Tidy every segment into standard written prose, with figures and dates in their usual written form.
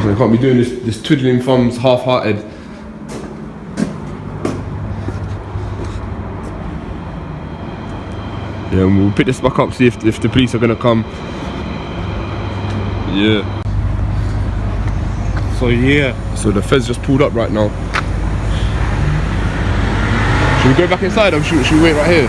So I can't be doing this twiddling thumbs, half-hearted. Yeah, and we'll pick this back up, see if the police are gonna come. Yeah. So the feds just pulled up right now. Should we go back inside or should we wait right here?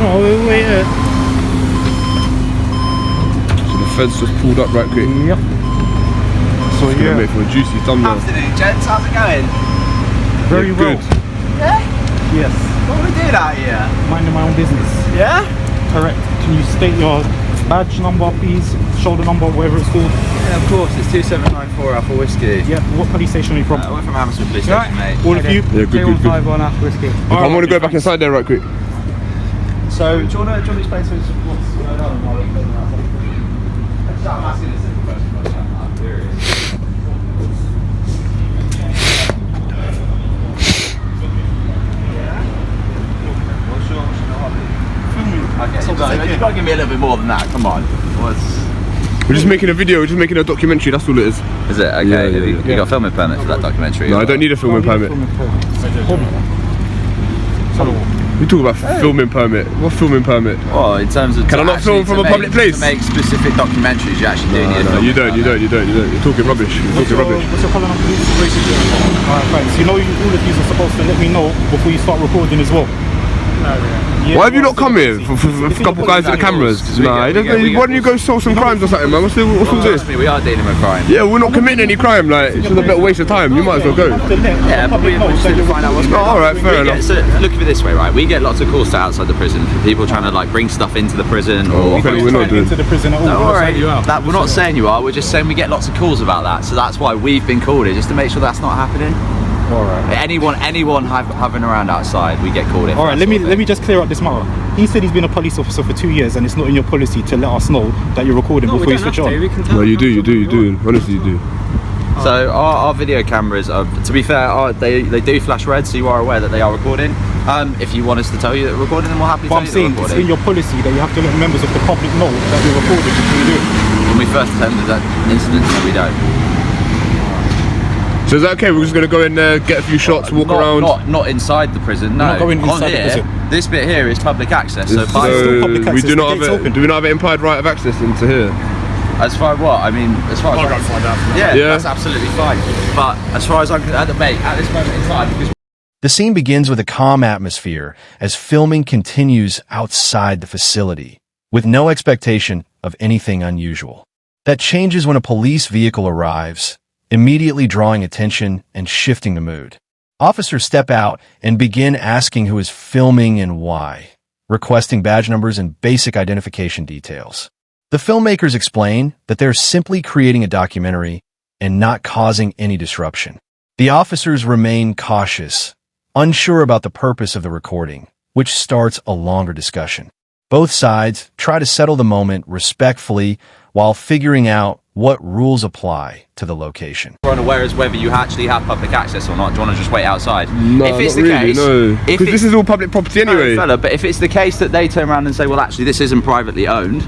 No, we'll wait here. So the feds just pulled up right quick. Yep. So gonna make for a juicy thumbnail. Afternoon, gents. How's it going? Very well. Good. Yeah? Yes. What are we doing out here? Minding my own business. Yeah? Correct. Can you state your badge number, please? Shoulder number, whatever it's called. Yeah, of course. It's 2794 Alpha Whiskey. Yeah. What police station are you from? We're from Hammersmith Police Station, mate. All of you? Yeah, good. 2151 Alpha Whiskey. I want to go back inside there right quick. So, do you want to explain to us what's going on while we're filming that? I'm asking a simple question, but I'm curious. Okay, you've got to give me a little bit more than that, come on. We're just making a video, we're just making a documentary, that's all it is. Is it? Okay, Yeah, you got a filming permit for that documentary? No, I don't need a filming permit. We talk about filming permit. What filming permit? Well, in terms of... Can I not film from a public place? To make specific documentaries, you actually do need a filming permit. You don't. You're talking rubbish. What's your colour number, please? Alright, thanks. You know, all of you are supposed to let me know before you start recording as well. Yeah, why have you not come here for a couple guys with the cameras? Nah, why don't you go solve some crimes or something, man? What's all this? We are dealing with crime. Yeah, we're not committing any crime, like, it's just a bit of a waste of time. You might as well go. Yeah, but we're just going to find out what's going on. Alright, fair enough. So, look at it this way, right? We get lots of calls to outside the prison for people trying to, like, bring stuff into the prison or... We're not doing into the prison at all. No, alright, we're not saying you are, we're just saying we get lots of calls about that. So that's why we've been called here, just to make sure that's not happening. Alright. Anyone having around outside, we get called in. Alright, let me just clear up this matter. He said he's been a police officer for 2 years and it's not in your policy to let us know that you're recording before you switch on. No, you do. Honestly, you do. So our video cameras are, to be fair, they do flash red, so you are aware that they are recording. If you want us to tell you that we're recording, then we'll happily tell you that we're recording. It's in your policy that you have to let members of the public know that you're recording before you do it. When we first attended that incident, no, we don't. So is that okay? We're just going to go in there, get a few shots, walk around? Not inside the prison, no. We're not going inside the prison. This bit here is public access, so public access, do we not have an implied right of access into here? As far as what? I mean, as far as... I'll go find out. Yeah, that's absolutely fine. But as far as I'm concerned, mate, at this moment in time... Because the scene begins with a calm atmosphere as filming continues outside the facility, with no expectation of anything unusual. That changes when a police vehicle arrives, immediately drawing attention and shifting the mood. Officers step out and begin asking who is filming and why, requesting badge numbers and basic identification details. The filmmakers explain that they're simply creating a documentary and not causing any disruption. The officers remain cautious, unsure about the purpose of the recording, which starts a longer discussion. Both sides try to settle the moment respectfully while figuring out what rules apply to the location. we're unaware as whether you actually have public access or not. Do you want to just wait outside? No, if it's not the really, case, no. Because this is all public property anyway. No, fella, but if it's the case that they turn around and say, well, actually, this isn't privately owned,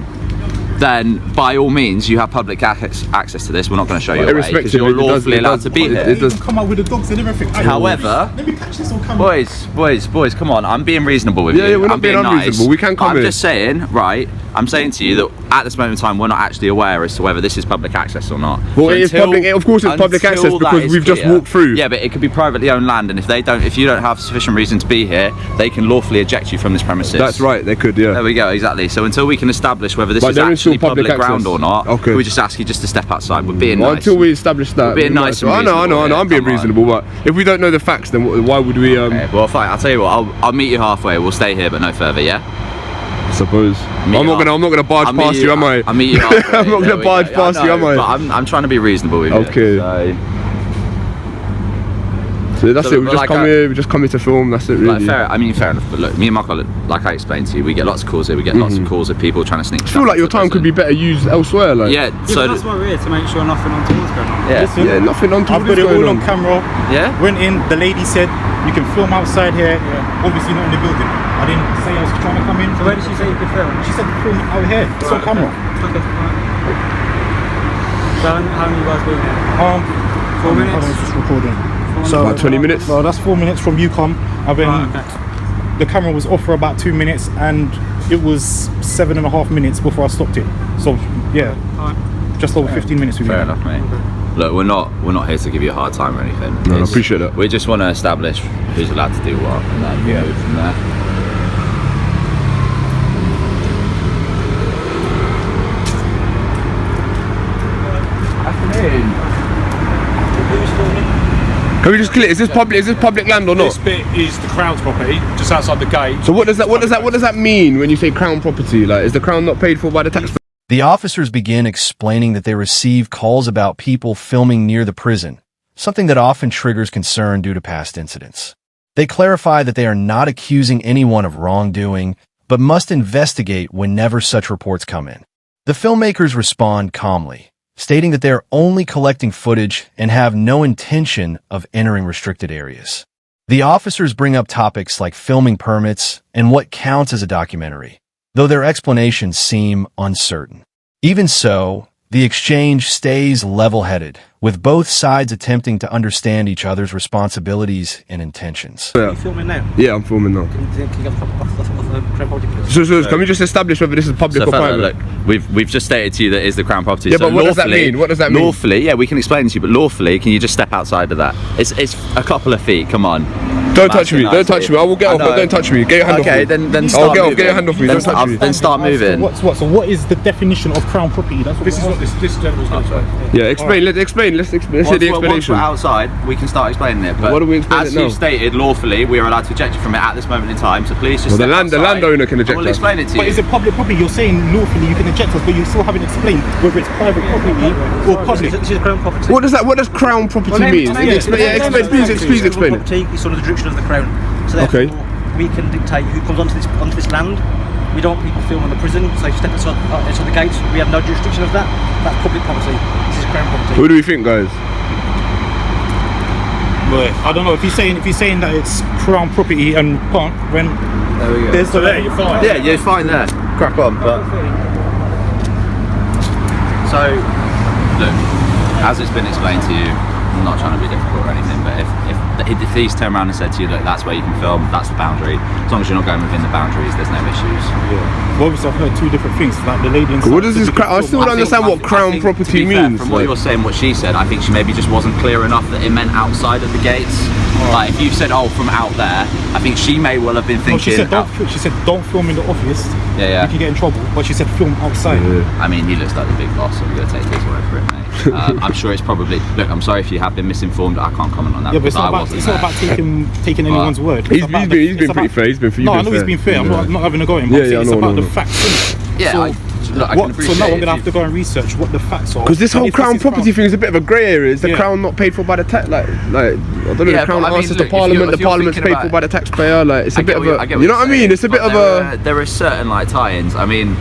then by all means, you have public access to this. We're not going to show you away because you're lawfully allowed to be here. It does come out with the dogs and everything. However, let me catch this on camera. boys, come on. I'm being reasonable with you. Yeah, we're not being unreasonable. Nice. We can come I'm in. just saying, right, I'm saying to you that at this moment in time, we're not actually aware as to whether this is public access or not. Well, it is public. Of course, it's public access because we've just walked through. Yeah, but it could be privately owned land, and if you don't have sufficient reason to be here, they can lawfully eject you from this premises. That's right. They could. Yeah. There we go. Exactly. So until we can establish whether this is actually public ground or not, we just ask you just to step outside. We're being nice. Until we establish that. We're being nice. I know. I'm being reasonable, but if we don't know the facts, then why would we? Okay, well, fine. I'll tell you what. I'll meet you halfway. We'll stay here, but no further. Yeah. I suppose. I'm not gonna barge past you, am I? I'll meet you halfway. I'm not gonna barge past you, am I? But I'm trying to be reasonable with you. Okay. So that's it. We just come here to film. That's it, really. Fair enough. But look, me and Michael, like I explained to you, we get lots of calls here. We get lots of calls of people trying to sneak. I feel like your time could be better used elsewhere. Like. Yeah. So that's why we're here, to make sure nothing untoward's going on. Yeah. Listen, Yeah, nothing on. I've got it all on camera. Yeah. Went in. The lady said you can film outside here. Yeah. Obviously not in the building. I didn't say I was trying to come in. So where did she say you could film? She said film out here. It's on camera. Okay. how long have you guys been here? 4 minutes? I was just recording. So About 20 minutes? No, that's 4 minutes from you come. And then Okay. the camera was off for about 2 minutes, and it was 7.5 minutes before I stopped it. So yeah, Alright. just over 15 minutes with you. Fair enough, mate. Look, we're not here to give you a hard time or anything. No, I It's- appreciate that. We just want to establish who's allowed to do what, and then move from there. Can we just clear? Is this public land or not? This bit is the Crown's property, just outside the gate. So what does that mean when you say Crown property? Like, is the Crown not paid for by the taxpayer? The officers begin explaining that they receive calls about people filming near the prison, something that often triggers concern due to past incidents. They clarify that they are not accusing anyone of wrongdoing, but must investigate whenever such reports come in. The filmmakers respond calmly, stating that they are only collecting footage and have no intention of entering restricted areas. The officers bring up topics like filming permits and what counts as a documentary, though their explanations seem uncertain. Even so, the exchange stays level-headed, with both sides attempting to understand each other's responsibilities and intentions. Yeah. Are you filming now? Yeah, I'm filming now. Can you get the Crown property, please? So can we just establish whether this is public So, or fella, private? look, we've just stated to you that it is the Crown property. Yeah, so but what does that lawfully- mean? What does that mean? Lawfully, yeah, we can explain it to you, but lawfully, can you just step outside of that? It's a couple of feet. Come on. Don't touch me. That's Don't touch me. I will get off, but know. don't touch me. Get your hand off me. Okay, then I'll start get off. moving. Get your hand off me. Then, Don't touch me. then start moving. So what is the definition of Crown property? That's what This is what this gentleman's going to explain. Yeah, explain. Let's explain. Let's hear the Once explanation. we're outside, we can start explaining it. But What do we explain as it now? you've stated, lawfully, we are allowed to eject you from it at this moment in time. So please just. Well, the step outside landowner can and eject We'll us. explain it to you. But is it public property? You're saying lawfully you can eject us, but you still haven't explained whether it's private property or public. This is Crown property. What does Crown property mean? Explain. Please explain it. Property is under the jurisdiction of the Crown. So Okay. therefore, we can dictate who comes onto this land. We don't want people filming the prison, so if you step inside the gates, we have no jurisdiction of that. That's public property. This is Crown property. What do we think, guys? But I don't know if you're saying that it's Crown property and can't, when There we go. there's the You're fine. Yeah, you're fine there. Crack on. But so, look, as it's been explained to you, I'm not trying to be difficult or anything, but if these turn around and said to you, look, that's where you can film, that's the boundary. As long as you're not going within the boundaries, there's no issues. Well, obviously I've heard two different things, like the lady inside. What does this? I still don't understand what Crown to property be fair, means. From what like. you're saying, what she said, I think she maybe just wasn't clear enough that it meant outside of the gates. Like if you said, oh, from out there, I think she may well have been No, thinking. she said don't film in the office. Yeah. You can get in trouble. But she said film outside. I mean, he looks like the big boss, so we're going to take his word for it, mate. I'm sure it's probably. Look, I'm sorry if you have been misinformed. I can't comment on that. Yeah, but because it's not about taking anyone's word. He's been pretty fair. He's been. No, I know he's been fair. I'm not having a go at him. Yeah, I'm saying yeah, it's I know, about I know. the facts. Yeah, So, I can so appreciate now I'm if gonna have to you've- go and research what the facts are. Because this whole If Crown is property thing is a bit of a grey area. Is the Yeah. Crown not paid for by the tax? Like I don't know. Yeah, The Crown but I mean, answers look, to if you're- Parliament. if The you're Parliament's thinking paid for about- by the taxpayer. Like it's a I bit get of what- I get a. what You know you're what I mean? saying, It's a bit but of a. There are certain like tie-ins. I mean,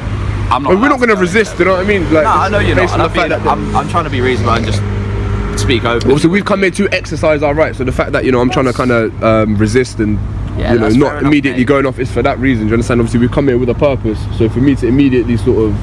I'm not. We're not allowed going to go resist. into You know what I mean? Like, No, I know you're based not. on the fact that I'm trying to be reasonable and just speak openly. Also, we've come here to exercise our rights. So the fact that I'm trying to kind of resist and Yeah, that's fair not enough, immediately mate. going off is for that reason. Do you understand? Obviously, we've come here with a purpose. So for me to immediately sort of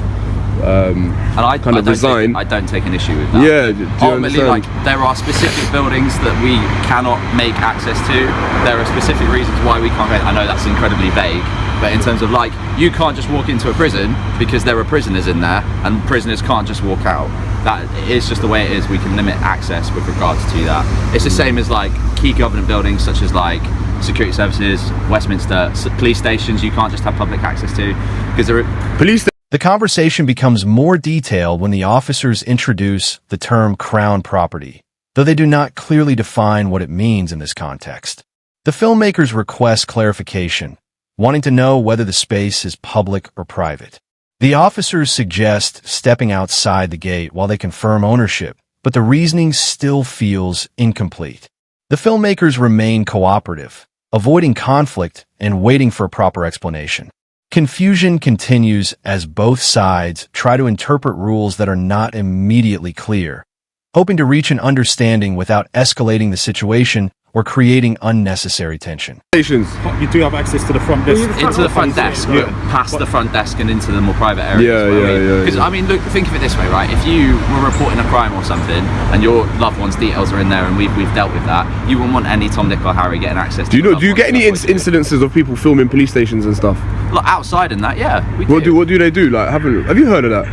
and I kind of don't resign. I don't take an issue with that. Yeah, do you Ultimately, understand? like there are specific buildings that we cannot make access to. There are specific reasons why we can't. I know that's incredibly vague, but in terms of like, you can't just walk into a prison because there are prisoners in there, and prisoners can't just walk out. That is just the way it is. We can limit access with regards to that. It's the same as like key government buildings such as like security services, Westminster, police stations. You can't just have public access to because there are police. The conversation becomes more detailed when the officers introduce the term Crown property, though they do not clearly define what it means in this context. The filmmakers request clarification, wanting to know whether the space is public or private. The officers suggest stepping outside the gate while they confirm ownership, but the reasoning still feels incomplete. The filmmakers remain cooperative, avoiding conflict and waiting for a proper explanation. Confusion continues as both sides try to interpret rules that are not immediately clear. Hoping to reach an understanding without escalating the situation, or creating unnecessary tension. Stations. You do have access to the front desk. Into the front desk, past the front desk and into the more private areas. Because I mean, look, think of it this way, right? If you were reporting a crime or something, and your loved one's details are in there, and we've dealt with that, you wouldn't want any Tom, Dick, or Harry getting access to. Do you get any incidences of people filming police stations and stuff? Like outside and that, yeah. What do they do? Like, have you heard of that?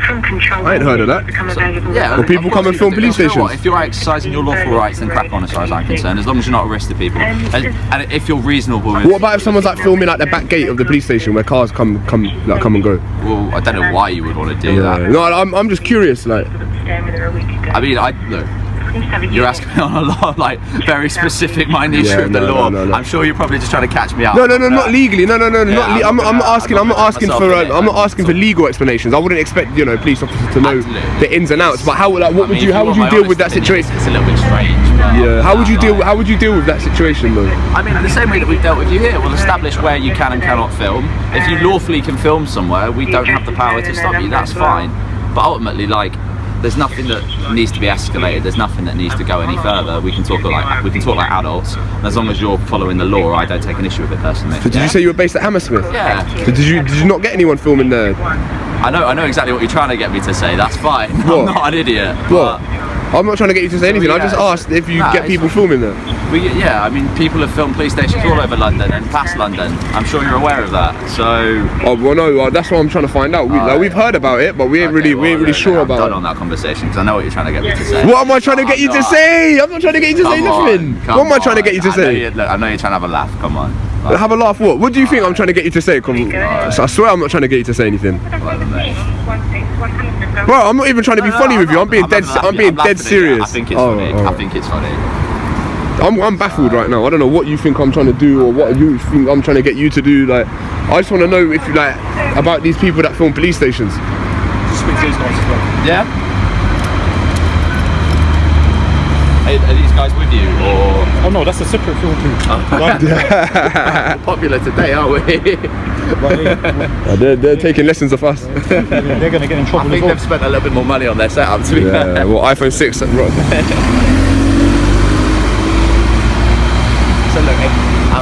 I ain't heard of that. Yeah. Well, people come and film police stations. If you're exercising your lawful rights, then crack on, as far as I'm concerned. As long as you're not arresting people, and if you're reasonable. What about if someone's like filming like the back gate of the police station where cars come and go? Well, I don't know why you would want to do that. No, I'm just curious. Like, I mean, look. You're asking me on a lot of like very specific minutiae of the law. No. I'm sure you're probably just trying to catch me out. No, not legally. No, I'm not asking for legal explanations. I wouldn't expect police officers to know the ins and outs. But how would you deal with that situation? It's a little bit strange. Yeah. How would you deal with that situation though? I mean, in the same way that we've dealt with you here, we'll establish where you can and cannot film. If you lawfully can film somewhere, we don't have the power to stop you. That's fine. But ultimately, like, there's nothing that needs to be escalated. There's nothing that needs to go any further. We can talk like adults. And as long as you're following the law, I don't take an issue with it personally. So did you say you were based at Hammersmith? Yeah. So did you not get anyone filming there? I know exactly what you're trying to get me to say. That's fine. What? I'm not an idiot. What? I'm not trying to get you to say anything. I just asked if you get people filming there. I mean, people have filmed police stations all over London and past London. I'm sure you're aware of that. So. Oh well, no. That's what I'm trying to find out. We've heard about it, but we ain't really sure about it. I'm done on that conversation because I know what you're trying to get me to say. What am I trying to get you to say? I'm not trying to get you to say nothing. What am I trying to get you to say? I know you're trying to have a laugh. Come on. Have a laugh. What do you think I'm trying to get you to say? I swear I'm not trying to get you to say anything. Well, I'm not even trying to be funny with you. I'm being dead serious. I think it's funny. I think it's funny. I'm baffled right now. I don't know what you think I'm trying to do or what you think I'm trying to get you to do. Like, I just want to know if you like about these people that film police stations. Just speak to these guys as well. Yeah. Are these guys with you or? Oh no, that's a separate film too. Popular today, aren't we? They're taking lessons of us. They're going to get in trouble. I think they've spent a little bit more money on their setup to be fair. Well, iPhone 6. So look,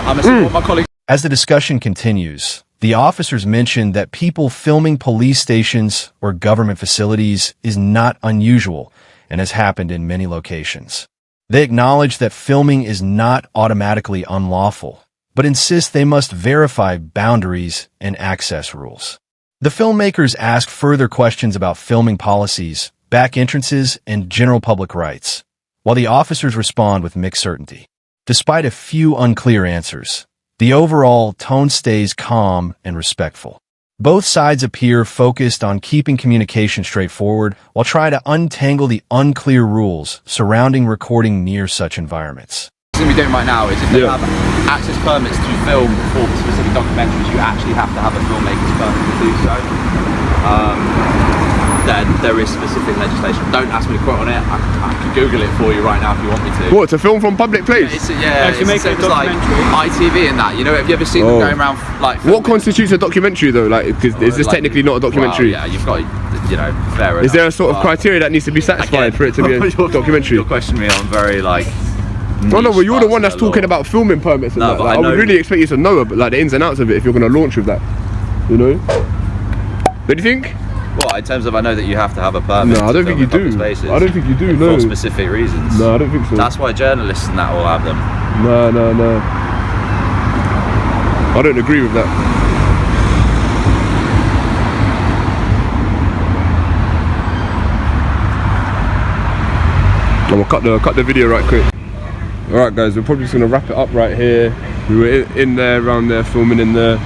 I'm assuming what my colleagues. As the discussion continues, the officers mentioned that people filming police stations or government facilities is not unusual and has happened in many locations. They acknowledge that filming is not automatically unlawful, but insist they must verify boundaries and access rules. The filmmakers ask further questions about filming policies, back entrances, and general public rights, while the officers respond with mixed certainty. Despite a few unclear answers, the overall tone stays calm and respectful. Both sides appear focused on keeping communication straightforward while trying to untangle the unclear rules surrounding recording near such environments. What we're doing right now is if they have access permits to film for specific documentaries, you actually have to have a filmmaker's permit to do so. Then there is specific legislation. Don't ask me to quote on it. I can Google it for you right now if you want me to. What, to film from public place? It's like ITV and that. You know, have you ever seen them going around like? What constitutes a documentary though? Like, is this technically not a documentary? Well, yeah, you've got, fair enough. Is there a sort of criteria that needs to be satisfied for it to be a documentary? You're questioning me on very like. No, well, you're the one that's talking about filming permits and that. Like, I would really expect you to know about like the ins and outs of it if you're going to launch with that. You know? What do you think? Well, in terms of I know that you have to have a permit. No, I don't think you do. I don't think you do. No. For specific reasons. No, I don't think so. That's why journalists and that all have them. No. I don't agree with that. I'm gonna cut the video right quick. Alright guys, we're probably just gonna wrap it up right here. We were in there, around there, filming in there.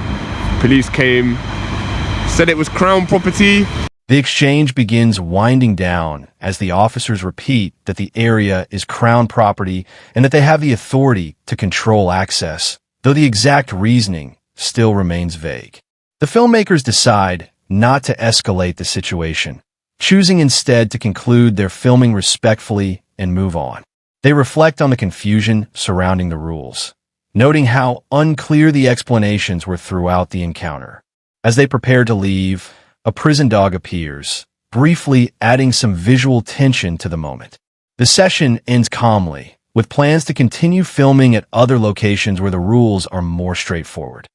Police came, said it was Crown property. The exchange begins winding down as the officers repeat that the area is Crown property and that they have the authority to control access, though the exact reasoning still remains vague. The filmmakers decide not to escalate the situation, choosing instead to conclude their filming respectfully and move on. They reflect on the confusion surrounding the rules, noting how unclear the explanations were throughout the encounter. As they prepare to leave, a prison dog appears, briefly adding some visual tension to the moment. The session ends calmly, with plans to continue filming at other locations where the rules are more straightforward.